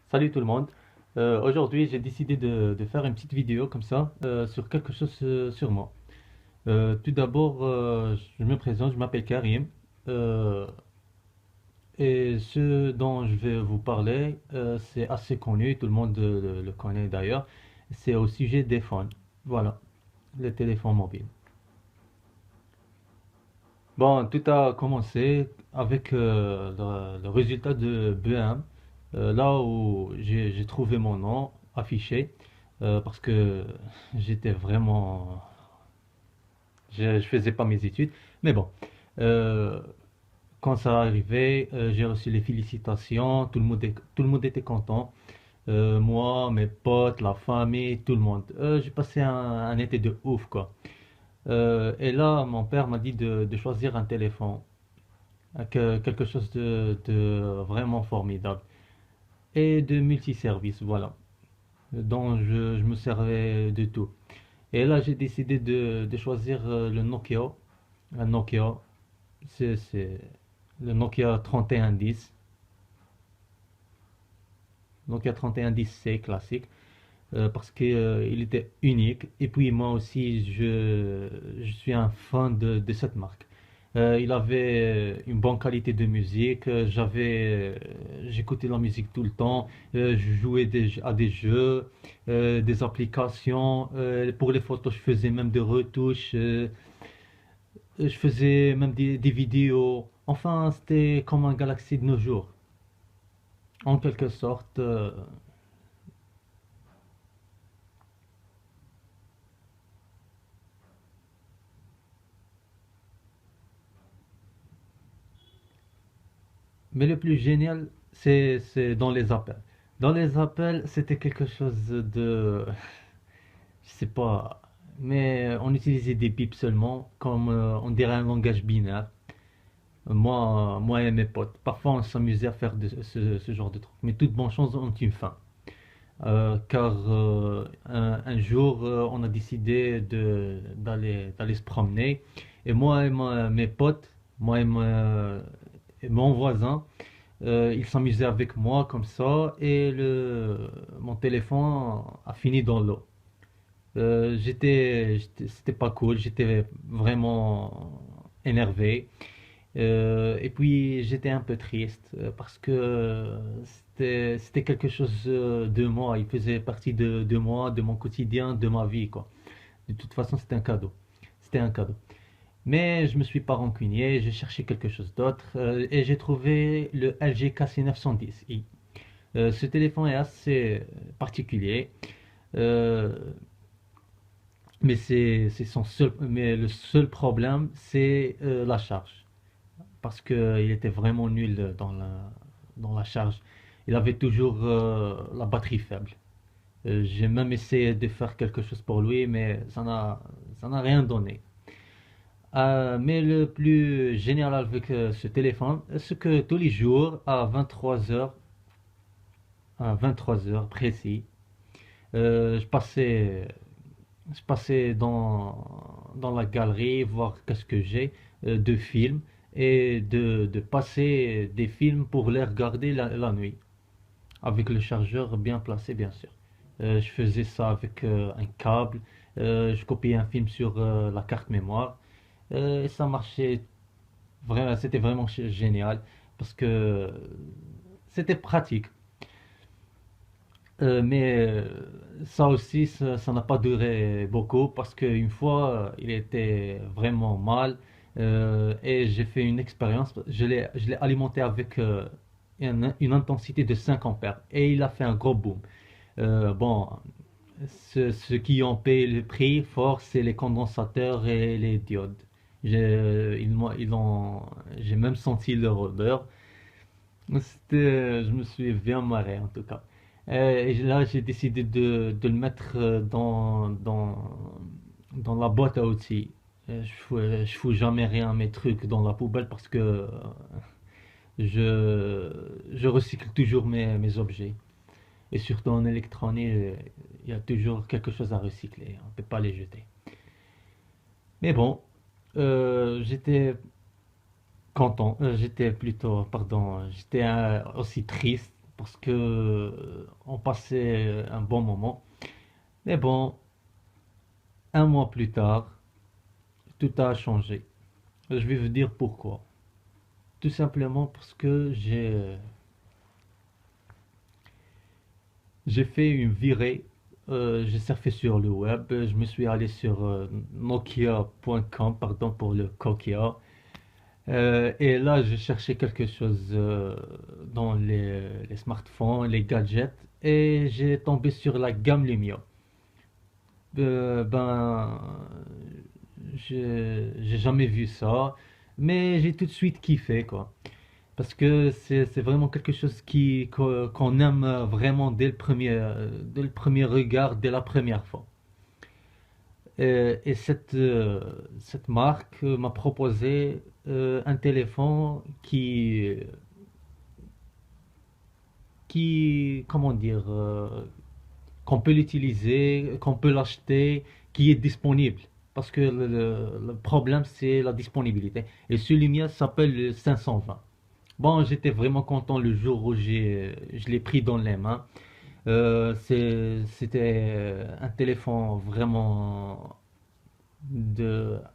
Salut tout le monde. Aujourd'hui, j'ai décidé de faire une petite vidéo comme ça sur quelque chose sur moi. Tout d'abord, je me présente, je m'appelle Karim. Euh, et ce dont je vais vous parler, c'est assez connu, tout le monde le connaît d'ailleurs. C'est au sujet des phones. Voilà, les téléphones mobiles. Bon, tout a commencé avec le résultat de BM, là où j'ai trouvé mon nom affiché, parce que j'étais vraiment, je faisais pas mes études, mais bon, euh, quand ça arrivait, j'ai reçu les félicitations, tout le monde était content. Moi, mes potes, la famille, tout le monde. J'ai passé un été de ouf, quoi. Et là, mon père m'a dit de choisir un téléphone. Quelque chose de vraiment formidable et de multiservice, voilà, dont je me servais de tout. Et là, j'ai décidé de choisir le Nokia, un Nokia, c'est le Nokia 3110, Nokia 3110C classique, parce qu'il était unique. Et puis moi aussi, je suis un fan de cette marque. Il avait une bonne qualité de musique. J'écoutais la musique tout le temps. Je jouais à des jeux, des applications. Pour les photos, je faisais même des retouches. Je faisais même des vidéos. Enfin, c'était comme un Galaxy de nos jours, en quelque sorte. Mais le plus génial, c'est dans les appels. Dans les appels, c'était quelque chose de, je sais pas, mais on utilisait des bips seulement, comme on dirait un langage binaire. Moi et mes potes. Parfois, on s'amusait à faire ce genre de trucs. Mais toute bonne chose ont une fin. Car un jour, on a décidé d'aller se promener. Et mes potes, et mon voisin, il s'amusait avec moi comme ça. Et mon téléphone a fini dans l'eau. C'était pas cool, j'étais vraiment énervé. Et puis j'étais un peu triste parce que c'était quelque chose de moi. Il faisait partie de moi, de mon quotidien, de ma vie, quoi. De toute façon, c'était un cadeau. C'était un cadeau. Mais je me suis pas rancunier, j'ai cherché quelque chose d'autre et j'ai trouvé le LG KC910i. Ce téléphone est assez particulier. Euh, c'est son seul, mais le seul problème, c'est la charge. Parce qu'il était vraiment nul dans la charge. Il avait toujours la batterie faible. J'ai même essayé de faire quelque chose pour lui, mais ça n'a rien donné. Mais le plus génial avec ce téléphone, c'est que tous les jours, à 23 heures précis, euh, je passais je passais dans la galerie voir qu'est-ce que j'ai de films et de passer des films pour les regarder la nuit, avec le chargeur bien placé, bien sûr. Je faisais ça avec un câble, je copiais un film sur la carte mémoire, et ça marchait vraiment, c'était vraiment génial parce que c'était pratique. Mais ça aussi, ça n'a pas duré beaucoup parce qu'une fois, il était vraiment mal et j'ai fait une expérience. Je l'ai alimenté avec une intensité de 5 ampères et il a fait un gros boom. Bon, ceux qui ont payé le prix fort, c'est les condensateurs et les diodes. Ils ont, j'ai même senti leur odeur. Je me suis bien marré en tout cas. Et là, j'ai décidé de le mettre dans la boîte à outils. Je fous jamais rien mes trucs dans la poubelle parce que je recycle toujours mes objets. Et surtout en électronique, il y a toujours quelque chose à recycler. On ne peut pas les jeter. Mais bon, j'étais plutôt, pardon, j'étais aussi triste parce que on passait un bon moment. Mais bon, un mois plus tard, tout a changé. Je vais vous dire pourquoi. Tout simplement parce que j'ai fait une virée. J'ai surfé sur le web. Je me suis allé sur nokia.com, pardon pour le Nokia. Et là, j'ai cherché quelque chose dans les smartphones, les gadgets, et j'ai tombé sur la gamme Lumia. Ben, j'ai jamais vu ça, mais j'ai tout de suite kiffé, quoi. Parce que c'est vraiment quelque chose qu'on aime vraiment dès le premier regard, dès la première fois. Et cette marque m'a proposé un téléphone comment dire, qu'on peut l'utiliser, qu'on peut l'acheter, qui est disponible. Parce que le problème, c'est la disponibilité. Et ce Lumia s'appelle le 520. Bon, j'étais vraiment content le jour où je l'ai pris dans les mains. C'était un téléphone vraiment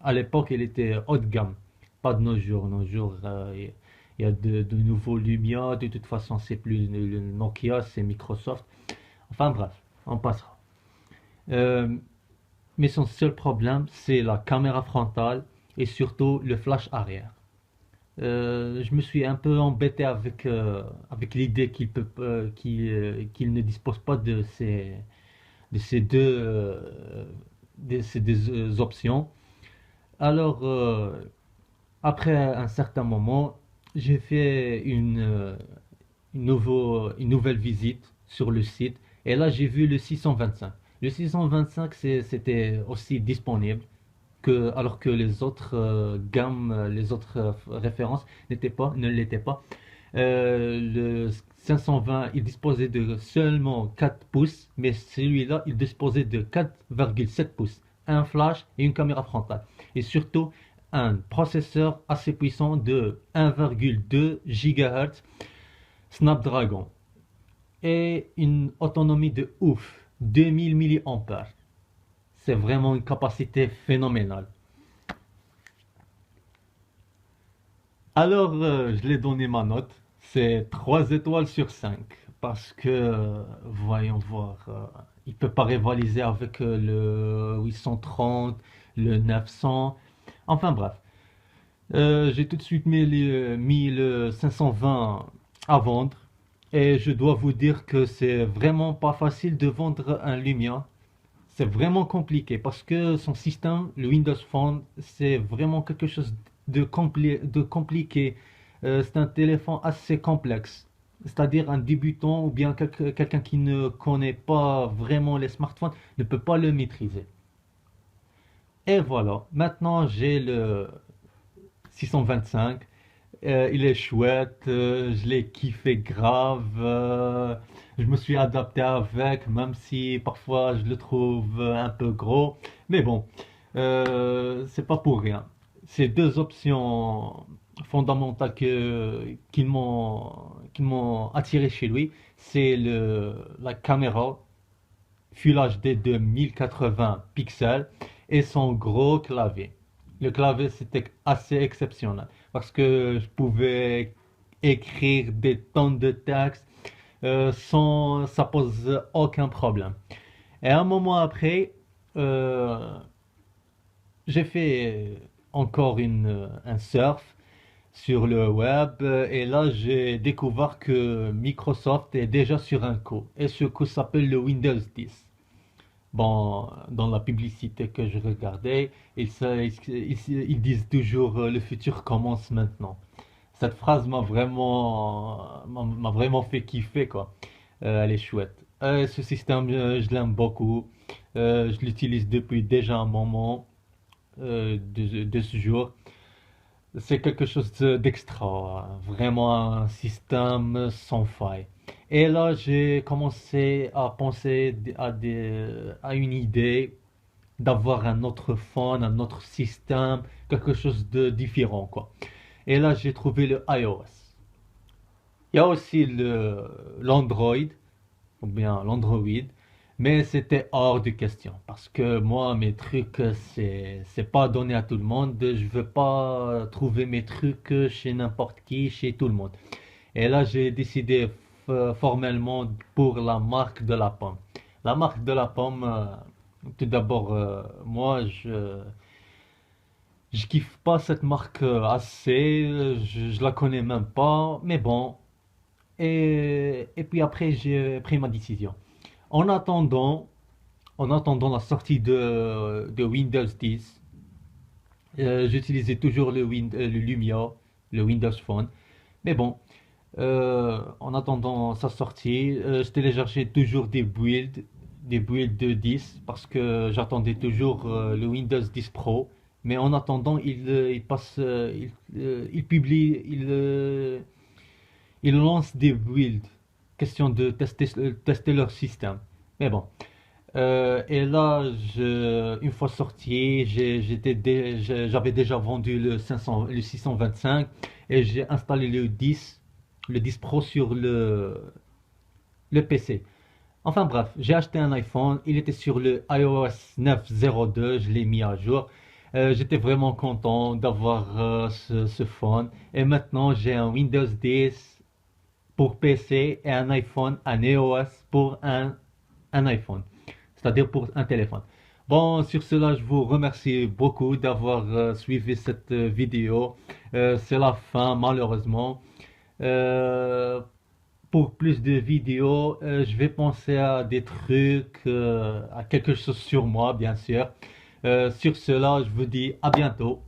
à l'époque, il était haut de gamme. Pas de nos jours. Nos jours, il y a de nouveaux Lumia. De toute façon, c'est plus le Nokia, c'est Microsoft. Enfin bref, on passera. Euh, mais son seul problème, c'est la caméra frontale et surtout le flash arrière. Je me suis un peu embêté avec l'idée qu'il ne dispose pas de ces ces deux options. Alors, après un certain moment, j'ai fait une nouvelle visite sur le site et là j'ai vu le 625. Le 625 c'était aussi disponible alors que les autres gammes, les autres références ne l'étaient pas. Le 520, il disposait de seulement 4 pouces, mais celui-là, il disposait de 4,7 pouces, un flash et une caméra frontale. Et surtout, un processeur assez puissant de 1,2 GHz Snapdragon. Et une autonomie de ouf, 2000 mAh. C'est vraiment une capacité phénoménale. Alors, je l'ai donné ma note. C'est 3 étoiles sur 5. Parce que, voyons voir, il peut pas rivaliser avec le 830, le 900. Enfin bref. J'ai tout de suite mis le 520 à vendre. Et je dois vous dire que c'est vraiment pas facile de vendre un Lumia. C'est vraiment compliqué parce que son système, le Windows Phone, c'est vraiment quelque chose de compliqué. C'est un téléphone assez complexe. C'est-à-dire un débutant ou bien quelqu'un qui ne connaît pas vraiment les smartphones ne peut pas le maîtriser. Et voilà, maintenant j'ai le 625. Il est chouette, je l'ai kiffé grave, je me suis adapté avec, même si parfois je le trouve un peu gros. Mais bon, c'est pas pour rien. Ces deux options fondamentales qui m'ont attiré chez lui, c'est la caméra Full HD de 1080 pixels et son gros clavier. Le clavier, c'était assez exceptionnel parce que je pouvais écrire des tonnes de textes sans ça pose aucun problème. Et un moment après, euh, j'ai fait encore un surf sur le web et là j'ai découvert que Microsoft est déjà sur un coup et ce coup s'appelle le Windows 10. Bon, dans la publicité que je regardais, ils disent toujours le futur commence maintenant. Cette phrase m'a vraiment fait kiffer, quoi. Elle est chouette. Ce système, je l'aime beaucoup. Je l'utilise depuis déjà un moment de ce jour. C'est quelque chose d'extra, vraiment un système sans faille. Et là, j'ai commencé à penser à une idée d'avoir un autre phone, un autre système, quelque chose de différent, quoi. Et là, j'ai trouvé le iOS. Il y a aussi l'Android, ou bien l'Android, mais c'était hors de question. Parce que moi, mes trucs, c'est pas donné à tout le monde. Je veux pas trouver mes trucs chez n'importe qui, chez tout le monde. Et là, j'ai décidé formellement pour la marque de la pomme. La marque de la pomme, tout d'abord, moi, je kiffe pas cette marque assez, je la connais même pas, mais bon. Et puis après, j'ai pris ma décision. En attendant, en attendant la sortie de Windows 10, j'utilisais toujours le Lumia, le Windows Phone. Mais bon, en attendant sa sortie, je téléchargeais toujours des builds de 10 parce que j'attendais toujours le Windows 10 Pro. Mais en attendant, il passe, il publie, il lance des builds, question de tester leur système. Mais bon. Et là, une fois sorti, j'avais déjà vendu le 500, le 625 et j'ai installé le 10 Pro sur le PC. Enfin bref, j'ai acheté un iPhone, il était sur le iOS 9.02, je l'ai mis à jour. J'étais vraiment content d'avoir ce phone. Et maintenant, j'ai un Windows 10 pour PC et un iPhone, un iOS pour un iPhone, c'est-à-dire pour un téléphone. Bon, sur cela, je vous remercie beaucoup d'avoir suivi cette vidéo. C'est la fin, malheureusement. Euh, pour plus de vidéos, je vais penser à des trucs, à quelque chose sur moi, bien sûr. Sur cela, je vous dis à bientôt.